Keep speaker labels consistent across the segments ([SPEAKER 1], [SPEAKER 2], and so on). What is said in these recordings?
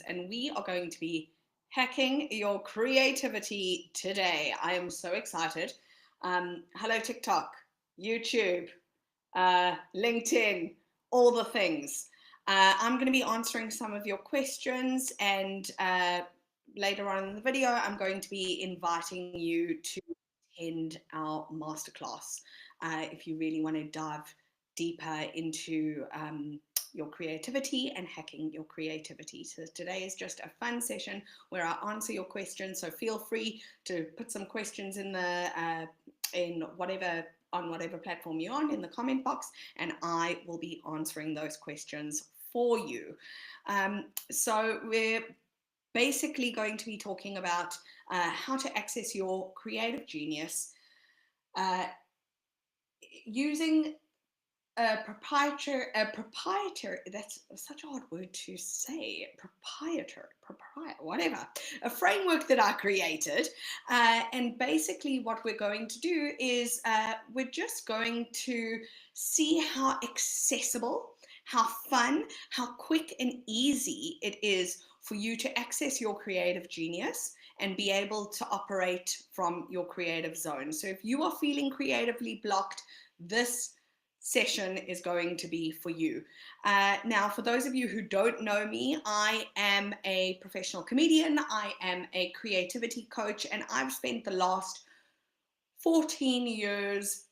[SPEAKER 1] and we are going to be hacking your creativity today. I am so excited. Hello, TikTok, YouTube, LinkedIn, all the things. I'm going to be answering some of your questions, and later on in the video, I'm going to be inviting you to attend our masterclass if you really want to dive deeper into your creativity and hacking your creativity. So today is just a fun session where I answer your questions. So feel free to put some questions in the on whatever platform you're on in the comment box, and I will be answering those questions for you. So we're basically going to be talking about how to access your creative genius using a proprietary, that's such a hard word to say, whatever, a framework that I created. And basically what we're going to do is we're just going to see how accessible, how fun, how quick and easy it is for you to access your creative genius and be able to operate from your creative zone. So if you are feeling creatively blocked, this session is going to be for you. Now, for those of you who don't know me, I am a professional comedian, I am a creativity coach, and I've spent the last 14 years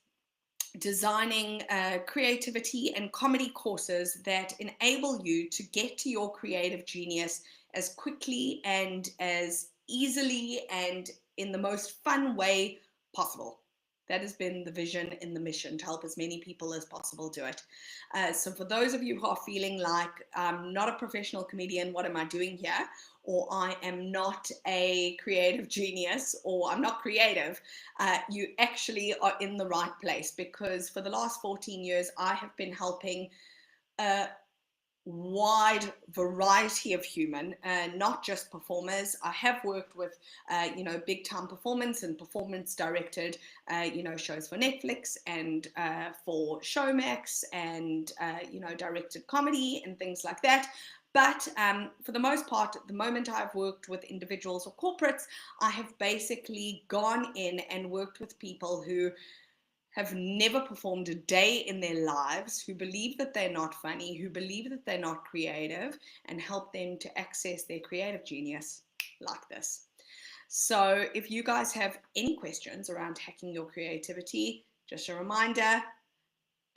[SPEAKER 1] designing creativity and comedy courses that enable you to get to your creative genius as quickly and as easily and in the most fun way possible. That has been the vision and the mission, to help as many people as possible do it. So for those of you who are feeling like I'm not a professional comedian, what am I doing here? Or I am not a creative genius, or I'm not creative, you actually are in the right place, because for the last 14 years, I have been helping wide variety of human, not just performers. I have worked with, big time performance and performance directed, shows for Netflix and for Showmax and, directed comedy and things like that. But for the most part, the moment I've worked with individuals or corporates, I have basically gone in and worked with people who have never performed a day in their lives, who believe that they're not funny, who believe that they're not creative, and help them to access their creative genius like this. So if you guys have any questions around hacking your creativity, just a reminder,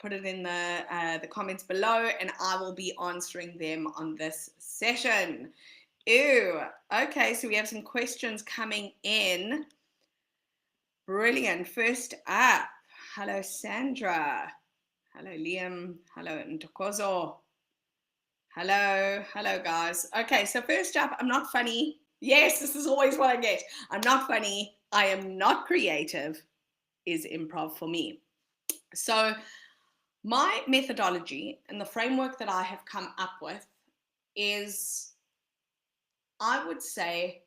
[SPEAKER 1] put it in the comments below, and I will be answering them on this session. Ew. Okay, so we have some questions coming in. Brilliant. First up, hello, Sandra. Hello, Liam. Hello, Ntokozo. Hello, guys. Okay, so first up, I'm not funny. Yes, this is always what I get. I'm not funny. I am not creative is improv for me. So my methodology and the framework that I have come up with is, I would say,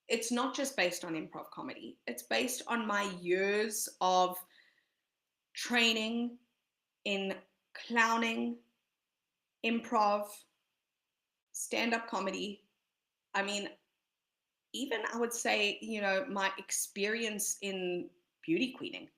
[SPEAKER 1] it's not just based on improv comedy. It's based on my years of training in clowning, improv, stand-up comedy. I mean, even I would say, my experience in beauty queening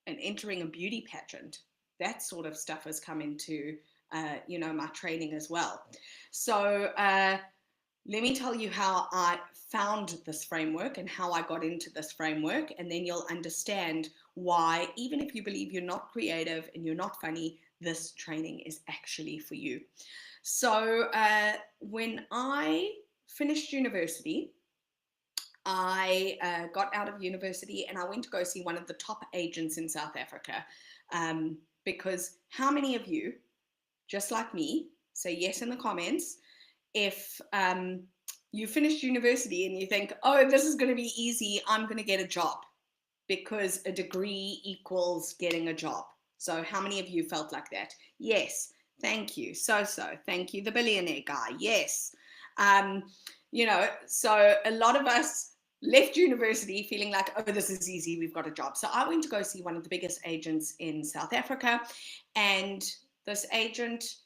[SPEAKER 1] and entering a beauty pageant, that sort of stuff has come into, my training as well. So let me tell you how I found this framework and how I got into this framework, and then you'll understand why, even if you believe you're not creative and you're not funny, this training is actually for you. So when I finished university, I got out of university and I went to go see one of the top agents in South Africa, because how many of you, just like me, say yes in the comments, if you finished university and you think, oh, this is going to be easy, I'm going to get a job, because a degree equals getting a job. So how many of you felt like that? Yes, thank you. So, thank you, the billionaire guy. Yes. So a lot of us left university feeling like, oh, this is easy, we've got a job. So I went to go see one of the biggest agents in South Africa, and this agent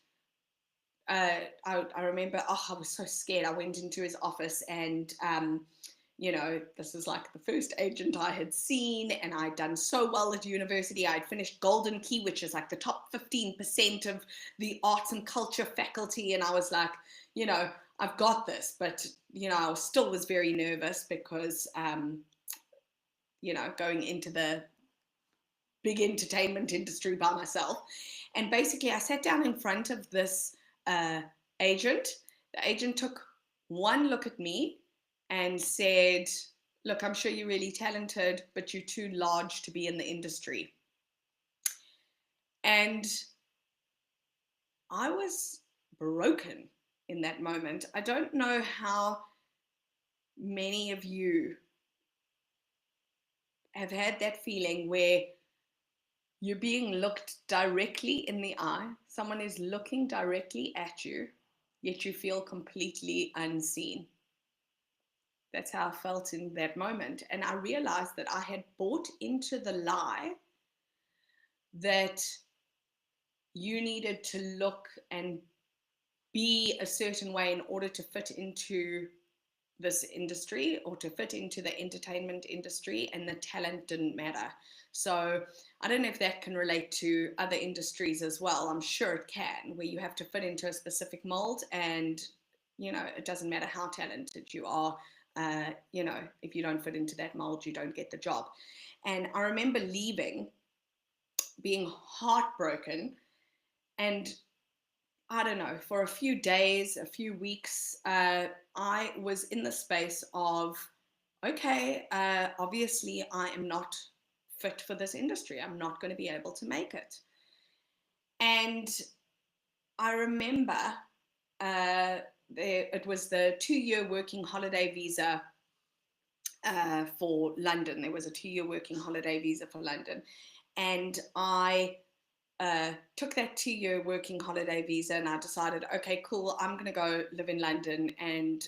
[SPEAKER 1] I remember, I was so scared. I went into his office and, this was like the first agent I had seen, and I'd done so well at university. I'd finished Golden Key, which is like the top 15% of the arts and culture faculty. And I was like, I've got this. But, I still was very nervous because, going into the big entertainment industry by myself. And basically, I sat down in front of this agent. The agent took one look at me and said, look, I'm sure you're really talented, but you're too large to be in the industry. And I was broken in that moment. I don't know how many of you have had that feeling where you're being looked directly in the eye. Someone is looking directly at you, yet you feel completely unseen. That's how I felt in that moment. And I realized that I had bought into the lie that you needed to look and be a certain way in order to fit into this industry or to fit into the entertainment industry, and the talent didn't matter. So I don't know if that can relate to other industries as well. I'm sure it can, where you have to fit into a specific mold, and it doesn't matter how talented you are. If you don't fit into that mold, you don't get the job. And I remember leaving, being heartbroken, and I don't know, for a few days, a few weeks, I was in the space of, okay, obviously I am not fit for this industry. I'm not going to be able to make it. And I remember it was the 2-year working holiday visa for London. There was a 2-year working holiday visa for London. And I took that 2-year working holiday visa, and I decided, okay, cool, I'm going to go live in London, and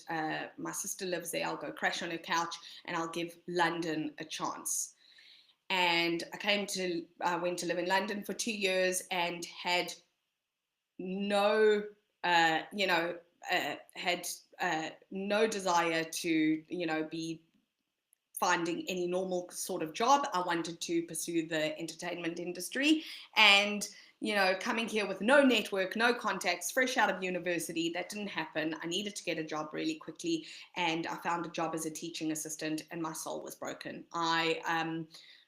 [SPEAKER 1] my sister lives there. I'll go crash on her couch and I'll give London a chance. And I went to live in London for 2 years and had no, no desire to, be finding any normal sort of job. I wanted to pursue the entertainment industry, and coming here with no network, no contacts, fresh out of university, that didn't happen. I needed to get a job really quickly, and I found a job as a teaching assistant, and my soul was broken. I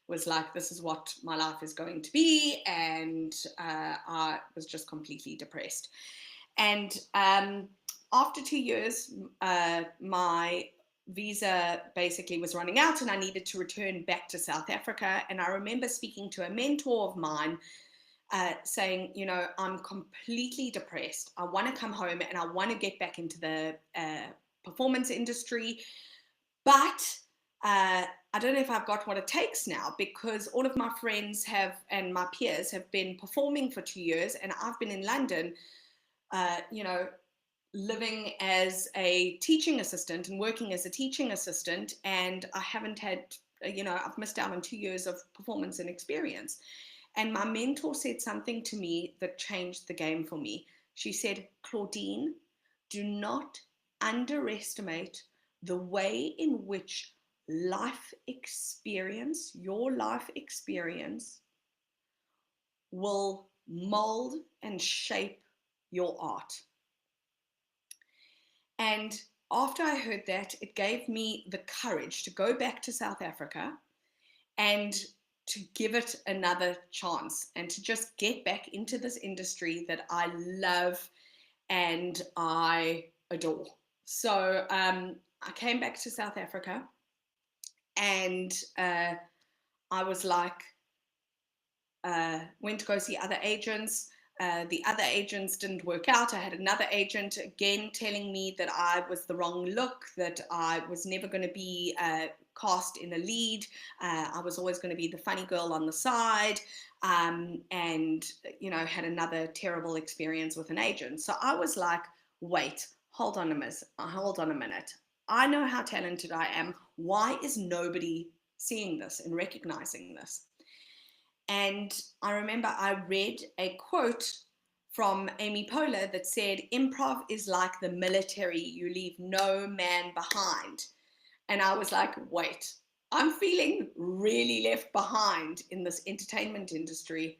[SPEAKER 1] was like, this is what my life is going to be, and I was just completely depressed. And after 2 years, my visa basically was running out, and I needed to return back to South Africa. And I remember speaking to a mentor of mine saying, I'm completely depressed. I want to come home and I want to get back into the performance industry, but I don't know if I've got what it takes now, because all of my friends and my peers have been performing for 2 years, and I've been in London, living as a teaching assistant and working as a teaching assistant, and I haven't had, I've missed out on 2 years of performance and experience. And my mentor said something to me that changed the game for me. She said, Claudine, do not underestimate the way in which your life experience will mold and shape your art. And after I heard that, it gave me the courage to go back to South Africa and to give it another chance, and to just get back into this industry that I love and I adore. So I came back to South Africa, and I was like, went to go see other agents. The other agents didn't work out. I had another agent again telling me that I was the wrong look, that I was never going to be cast in a lead. I was always going to be the funny girl on the side, and had another terrible experience with an agent. So I was like, wait, hold on a minute. I know how talented I am. Why is nobody seeing this and recognizing this? And I remember I read a quote from Amy Poehler that said, improv is like the military, you leave no man behind. And I was like, wait, I'm feeling really left behind in this entertainment industry.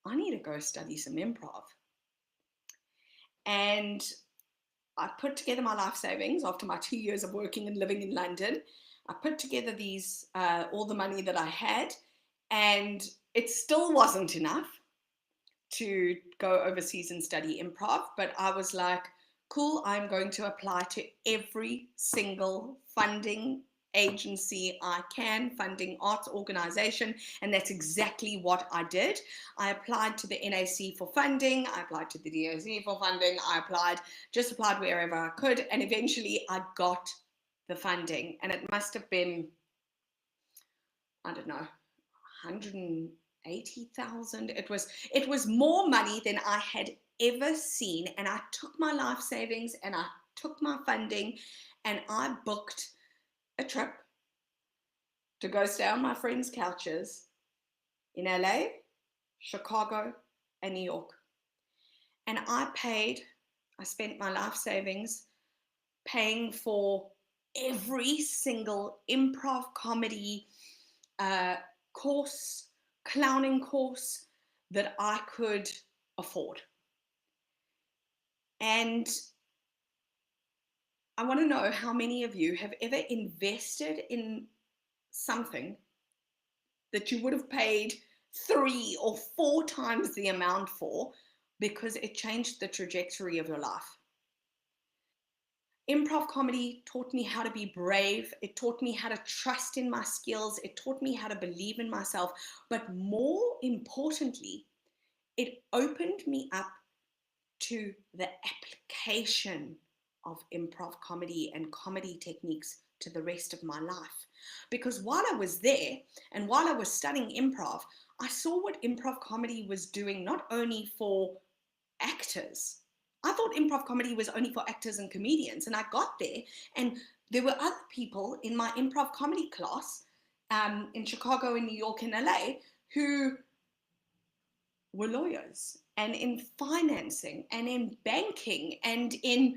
[SPEAKER 1] I need to go study some improv. And I put together my life savings after my 2 years of working and living in London. I put together these, all the money that I had, and it still wasn't enough to go overseas and study improv. But I was like, cool, I'm going to apply to every single funding agency I can, funding arts organization, and that's exactly what I did. I applied to the NAC for funding, I applied to the DOC for funding, just applied wherever I could, and eventually I got the funding. And it must have been, I don't know, 180,000. It was more money than I had ever seen. And I took my life savings and I took my funding and I booked a trip to go stay on my friends' couches in LA, Chicago, and New York. And I spent my life savings paying for every single improv comedy course, clowning course that I could afford. And I want to know how many of you have ever invested in something that you would have paid 3 or 4 times the amount for because it changed the trajectory of your life. Improv comedy taught me how to be brave. It taught me how to trust in my skills. It taught me how to believe in myself. But more importantly, it opened me up to the application of improv comedy and comedy techniques to the rest of my life. Because while I was there and while I was studying improv, I saw what improv comedy was doing not only for actors. I thought improv comedy was only for actors and comedians, and I got there and there were other people in my improv comedy class in Chicago, in New York, and LA who were lawyers and in financing and in banking and in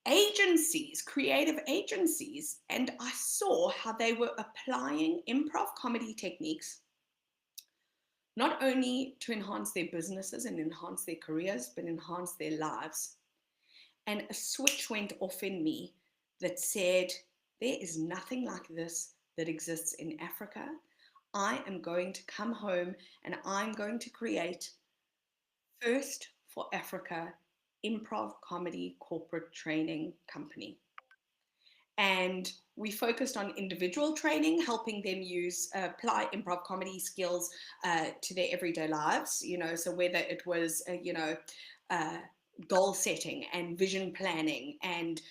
[SPEAKER 1] agencies, creative agencies. And I saw how they were applying improv comedy techniques not only to enhance their businesses and enhance their careers, but enhance their lives. And a switch went off in me that said, there is nothing like this that exists in Africa. I am going to come home and I'm going to create first for Africa improv comedy corporate training company. And we focused on individual training, helping them apply improv comedy skills to their everyday lives, so whether it was, goal setting and vision planning and,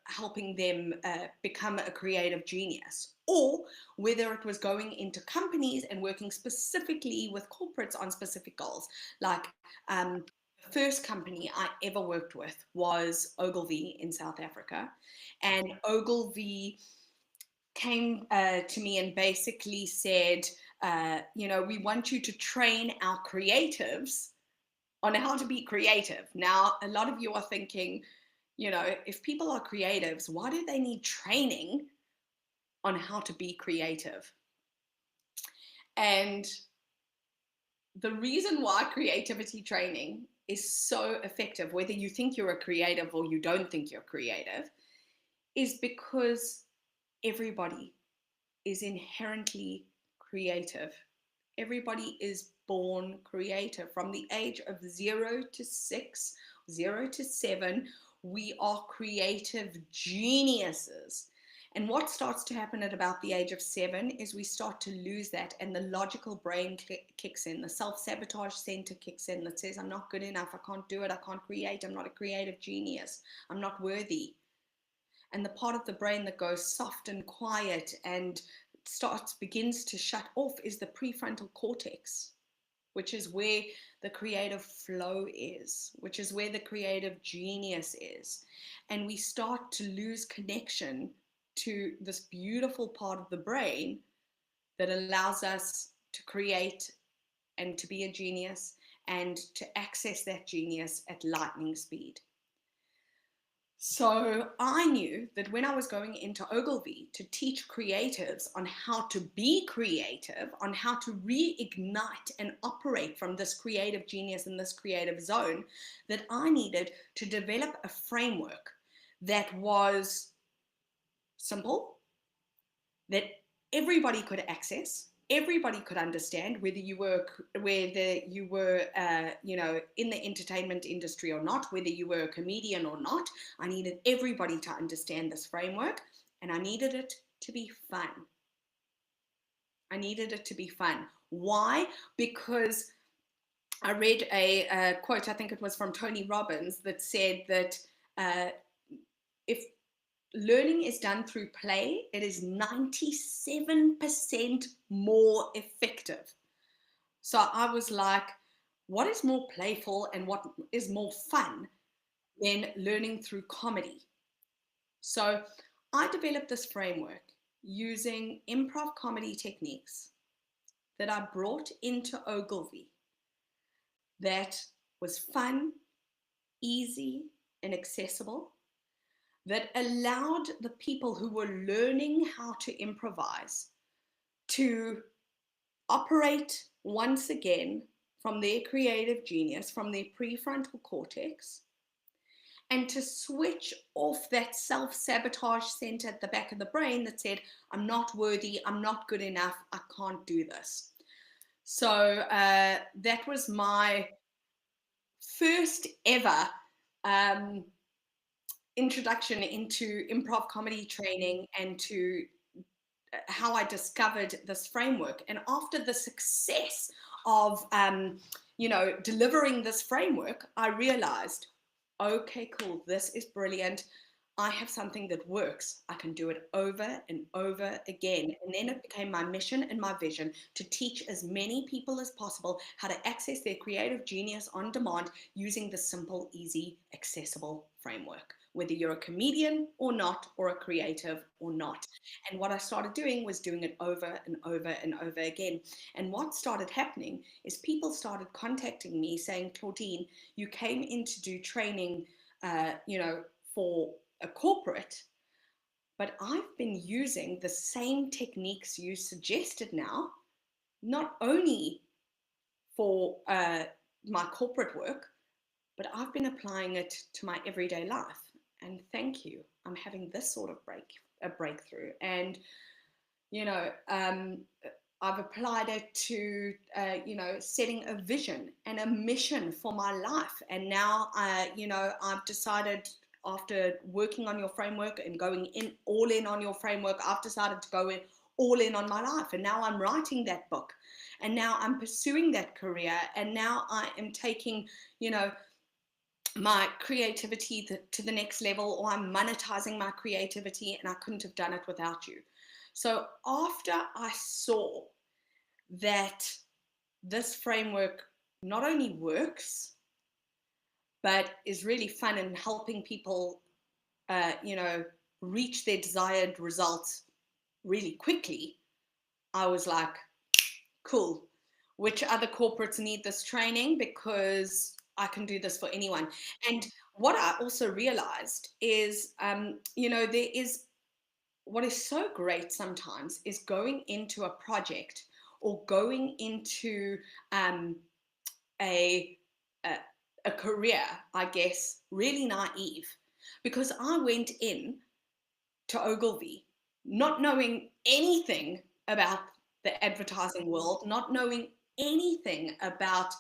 [SPEAKER 1] helping them become a creative genius, or whether it was going into companies and working specifically with corporates on specific goals. Like the first company I ever worked with was Ogilvy in South Africa. And Ogilvy came to me and basically said, we want you to train our creatives on how to be creative. Now, a lot of you are thinking, if people are creatives, why do they need training on how to be creative? And the reason why creativity training is so effective, whether you think you're a creative or you don't think you're creative, is because everybody is inherently creative. Everybody is born creative. From the age of 0 to 6, 0 to 7, we are creative geniuses. And what starts to happen at about the age of 7 is we start to lose that, and the logical brain kicks in. The self-sabotage center kicks in that says, I'm not good enough, I can't do it, I can't create, I'm not a creative genius, I'm not worthy. And the part of the brain that goes soft and quiet and begins to shut off is the prefrontal cortex, which is where the creative flow is, which is where the creative genius is. And we start to lose connection to this beautiful part of the brain that allows us to create and to be a genius and to access that genius at lightning speed. So I knew that when I was going into Ogilvy to teach creatives on how to be creative, on how to reignite and operate from this creative genius and this creative zone, that I needed to develop a framework that was simple, that everybody could access, everybody could understand, whether you were in the entertainment industry or not, whether you were a comedian or not. I needed everybody to understand this framework, and I needed it to be fun. I needed it to be fun. Why? Because I read a quote, I think it was from Tony Robbins, that said that if learning is done through play, it is 97% more effective. So I was like, what is more playful and what is more fun than learning through comedy? So I developed this framework using improv comedy techniques that I brought into Ogilvy that was fun, easy, and accessible, that allowed the people who were learning how to improvise to operate once again from their creative genius, from their prefrontal cortex, and to switch off that self-sabotage center at the back of the brain that said, I'm not worthy, I'm not good enough, I can't do this. So that was my first ever introduction into improv comedy training and to how I discovered this framework. And after the success of, delivering this framework, I realized, okay, cool, this is brilliant. I have something that works. I can do it over and over again. And then it became my mission and my vision to teach as many people as possible how to access their creative genius on demand using the simple, easy, accessible framework, whether you're a comedian or not, or a creative or not. And what I started doing was doing it over and over and over again. And what started happening is people started contacting me saying, Claudine, you came in to do training, for a corporate, but I've been using the same techniques you suggested now, not only for my corporate work, but I've been applying it to my everyday life. And thank you, I'm having this sort of breakthrough. And, I've applied it to, setting a vision and a mission for my life. And now, I've decided, after working on your framework and going in all in on your framework, I've decided to go in all in on my life. And now I'm writing that book. And now I'm pursuing that career. And now I am taking, my creativity to the next level, or I'm monetizing my creativity, and I couldn't have done it without you. So after I saw that this framework not only works, but is really fun in helping people, reach their desired results really quickly, I was like, cool. Which other corporates need this training? Because I can do this for anyone. And what I also realized is, there is, what is so great sometimes is going into a project or going into a career, I guess, really naive, because I went in to Ogilvy not knowing anything about the advertising world, not knowing anything about,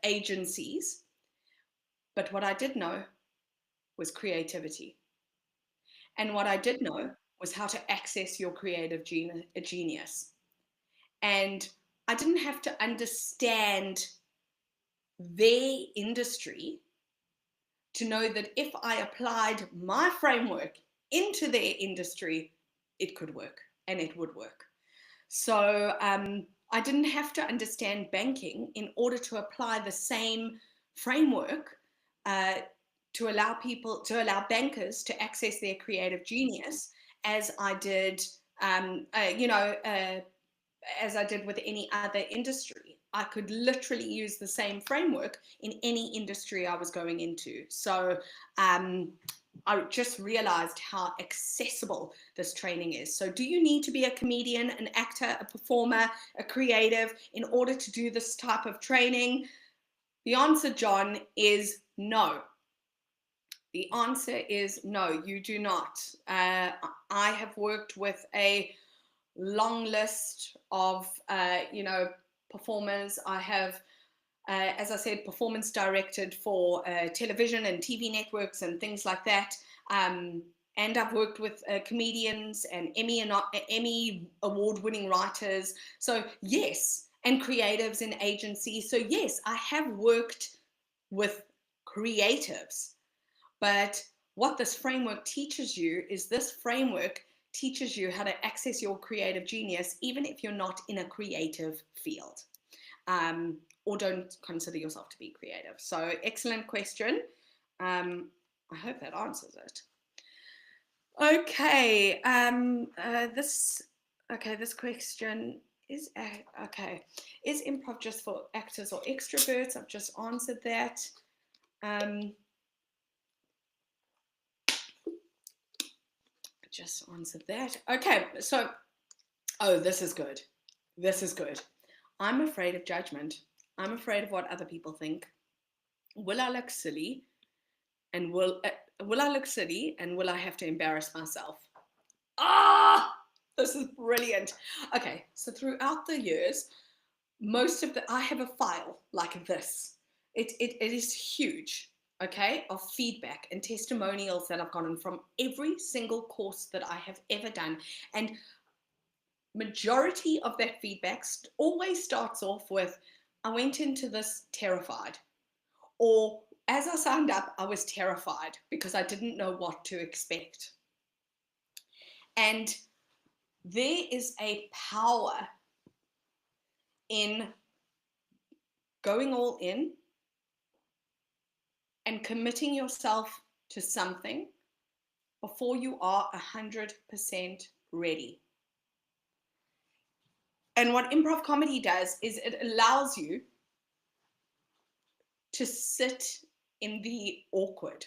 [SPEAKER 1] agencies. But what I did know was creativity. And what I did know was how to access your creative genius. And I didn't have to understand their industry to know that if I applied my framework into their industry, it could work, and it would work. So I didn't have to understand banking in order to apply the same framework to allow bankers to access their creative genius, as I did, as I did with any other industry. I could literally use the same framework in any industry I was going into. So I just realized how accessible this training is. So do you need to be a comedian, an actor, a performer, a creative in order to do this type of training? The answer, John, is no. The answer is no, you do not. I have worked with a long list of, performers. I have, as I said, performance directed for television and TV networks and things like that. And I've worked with comedians and Emmy award-winning writers. So yes, and creatives in agencies. So yes, I have worked with creatives. But what this framework teaches you is this framework teaches you how to access your creative genius, even if you're not in a creative field, or don't consider yourself to be creative. So excellent question. I hope that answers it. Okay, this question is, is improv just for actors or extroverts? I've just answered that. Just answered that. Okay, so, this is good. This is good. I'm afraid of judgment. I'm afraid of what other people think. Will I look silly? And will I look silly? And will I have to embarrass myself? This is brilliant. Okay, so throughout the years, I have a file like this. It is huge. Okay, of feedback and testimonials that I've gotten from every single course that I have ever done. And majority of that feedback always starts off with, I went into this terrified. Or as I signed up, I was terrified because I didn't know what to expect. And there is a power in going all in and committing yourself to something before you are 100% ready. And what improv comedy does is it allows you to sit in the awkward.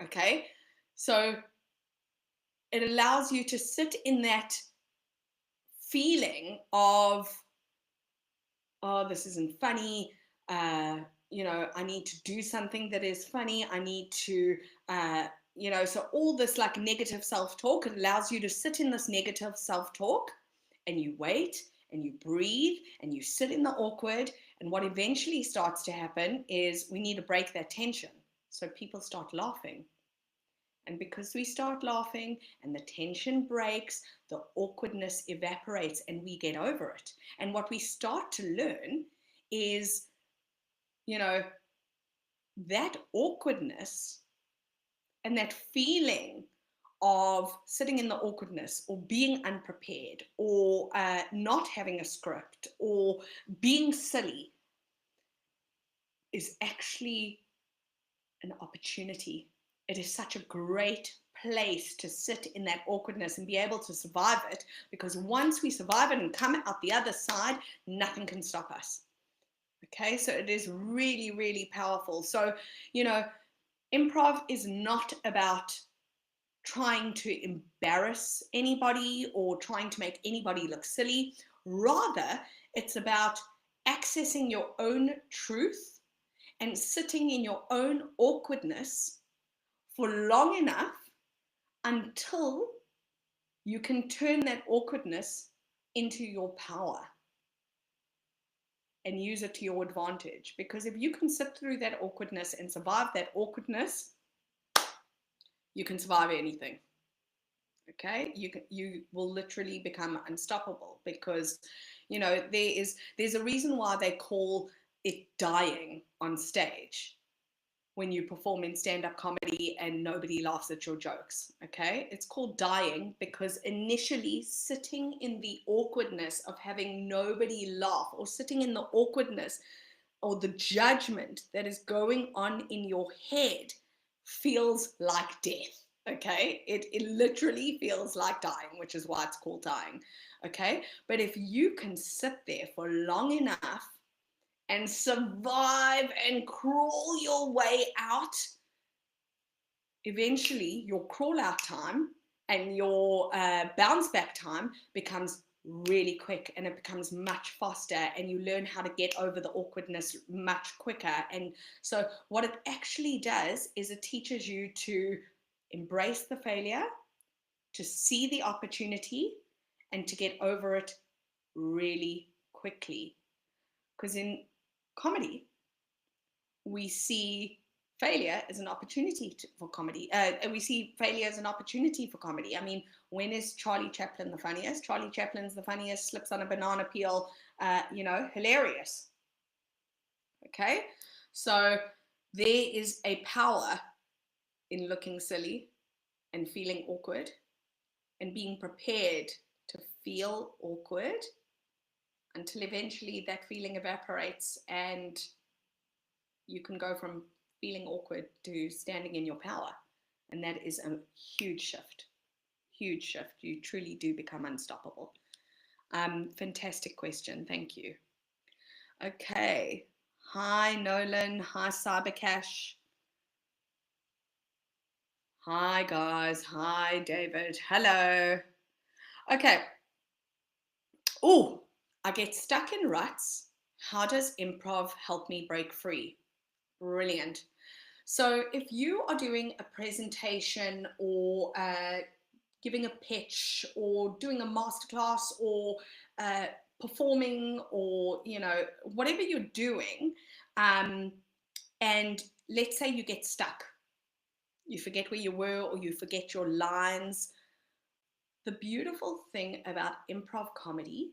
[SPEAKER 1] Okay? So it allows you to sit in that feeling of, oh, this isn't funny. I need to do something that is funny. I need to, so all this like negative self-talk, it allows you to sit in this negative self-talk and you wait and you breathe and you sit in the awkward. And what eventually starts to happen is we need to break that tension. So people start laughing. And because we start laughing and the tension breaks, the awkwardness evaporates and we get over it. And what we start to learn is, that awkwardness and that feeling of sitting in the awkwardness or being unprepared or not having a script or being silly is actually an opportunity. It is such a great place to sit in that awkwardness and be able to survive it, because once we survive it and come out the other side, nothing can stop us. Okay, so it is really, really powerful. So, improv is not about trying to embarrass anybody or trying to make anybody look silly. Rather, it's about accessing your own truth and sitting in your own awkwardness for long enough until you can turn that awkwardness into your power and use it to your advantage. Because if you can sit through that awkwardness and survive that awkwardness, you can survive anything. Okay, you will literally become unstoppable, because there's a reason why they call it dying on stage when you perform in stand-up comedy and nobody laughs at your jokes. Okay, it's called dying because initially sitting in the awkwardness of having nobody laugh, or sitting in the awkwardness or the judgment that is going on in your head, feels like death. Okay, it literally feels like dying, which is why it's called dying. Okay, but if you can sit there for long enough and survive and crawl your way out, eventually your crawl out time and your bounce back time becomes really quick, and it becomes much faster, and you learn how to get over the awkwardness much quicker. And so what it actually does is it teaches you to embrace the failure, to see the opportunity, and to get over it really quickly. Because in comedy, we see failure as an opportunity for comedy. We see failure as an opportunity for comedy. I mean, when is Charlie Chaplin the funniest? Charlie Chaplin's the funniest, slips on a banana peel, hilarious. Okay? So there is a power in looking silly and feeling awkward and being prepared to feel awkward until eventually that feeling evaporates and you can go from feeling awkward to standing in your power. And that is a huge shift. Huge shift. You truly do become unstoppable. Fantastic question. Thank you. Okay. Hi, Nolan. Hi, Cybercash. Hi, guys. Hi, David. Hello. Okay. Oh, I get stuck in ruts. How does improv help me break free? Brilliant. So if you are doing a presentation or giving a pitch or doing a masterclass or performing or, whatever you're doing, and let's say you get stuck, you forget where you were or you forget your lines. The beautiful thing about improv comedy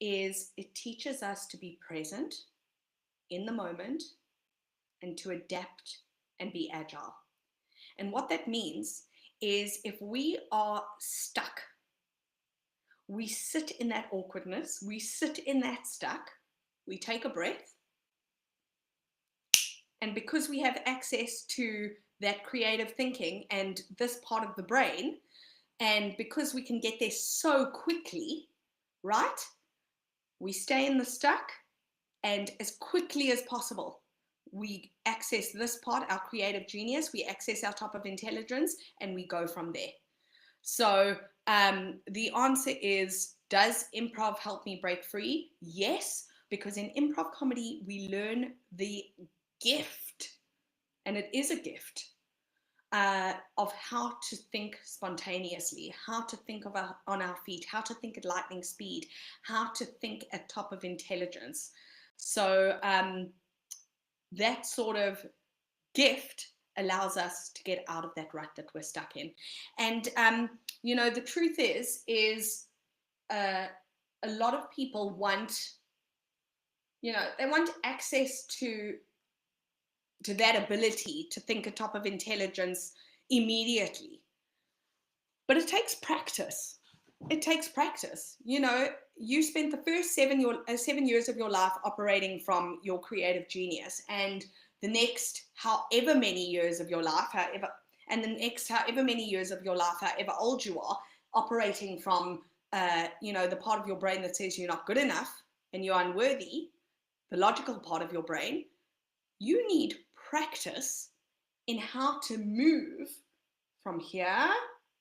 [SPEAKER 1] is it teaches us to be present in the moment and to adapt and be agile. And what that means is if we are stuck, we sit in that awkwardness, we sit in that stuck, we take a breath. And because we have access to that creative thinking and this part of the brain, and because we can get there so quickly, right? We stay in the stuck, and as quickly as possible, we access this part, our creative genius, we access our top of intelligence, and we go from there. So the answer is, does improv help me break free? Yes, because in improv comedy, we learn the gift, and it is a gift, of how to think spontaneously, how to think on our feet, how to think at lightning speed, how to think at top of intelligence. So that sort of gift allows us to get out of that rut that we're stuck in. And the truth is a lot of people want, they want access to that ability to think at top of intelligence immediately. But it takes practice. It takes practice. You spent the first 7 years of your life operating from your creative genius, and the next however many years of your life, however many years of your life, however old you are, operating from the part of your brain that says you're not good enough and you're unworthy, the logical part of your brain. You need practice in how to move from here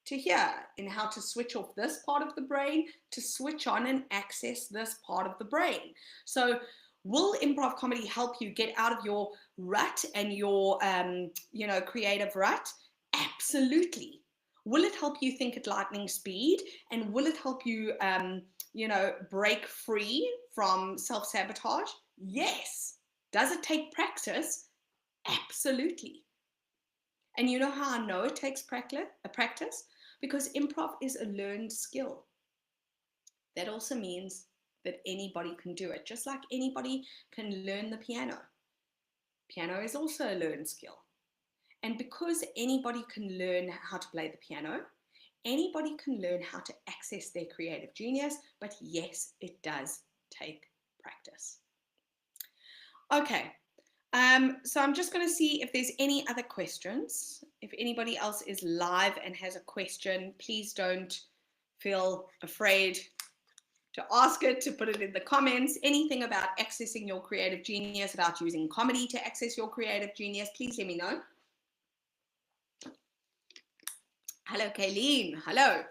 [SPEAKER 1] to here, in how to switch off this part of the brain to switch on and access this part of the brain. So will improv comedy help you get out of your rut and your creative rut? Absolutely. Will it help you think at lightning speed? And will it help you break free from self-sabotage? Yes. Does it take practice? Absolutely. And you know how I know it takes practice? Because improv is a learned skill. That also means that anybody can do it, just like anybody can learn the piano. Piano is also a learned skill. And because anybody can learn how to play the piano, anybody can learn how to access their creative genius, but yes, it does take practice. Okay, so I'm just going to see if there's any other questions. If anybody else is live and has a question, please don't feel afraid to ask it, to put it in the comments. Anything about accessing your creative genius, about using comedy to access your creative genius, please let me know. Hello, Kayleen. Hello.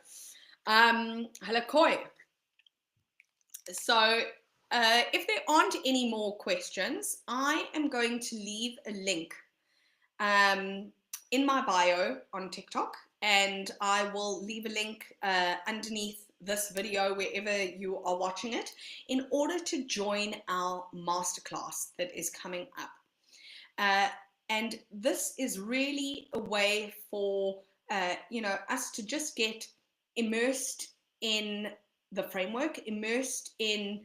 [SPEAKER 1] Hello, Koi. So if there aren't any more questions, I am going to leave a link in my bio on TikTok, and I will leave a link underneath this video wherever you are watching it in order to join our masterclass that is coming up. And this is really a way for us to just get immersed in the framework, immersed in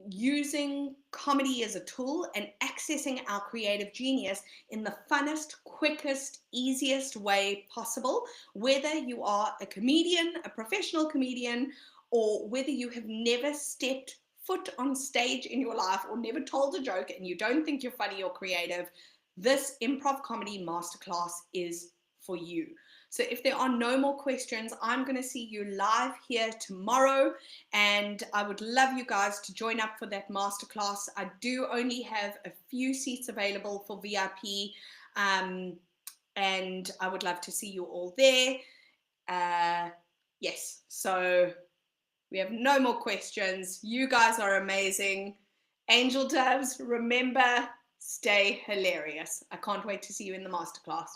[SPEAKER 1] using comedy as a tool and accessing our creative genius in the funnest, quickest, easiest way possible, whether you are a comedian, a professional comedian, or whether you have never stepped foot on stage in your life or never told a joke and you don't think you're funny or creative. This improv comedy masterclass is for you. So if there are no more questions, I'm going to see you live here tomorrow, and I would love you guys to join up for that masterclass. I do only have a few seats available for VIP, and I would love to see you all there. Yes, so we have no more questions. You guys are amazing. Angel Doves, remember, stay hilarious. I can't wait to see you in the masterclass.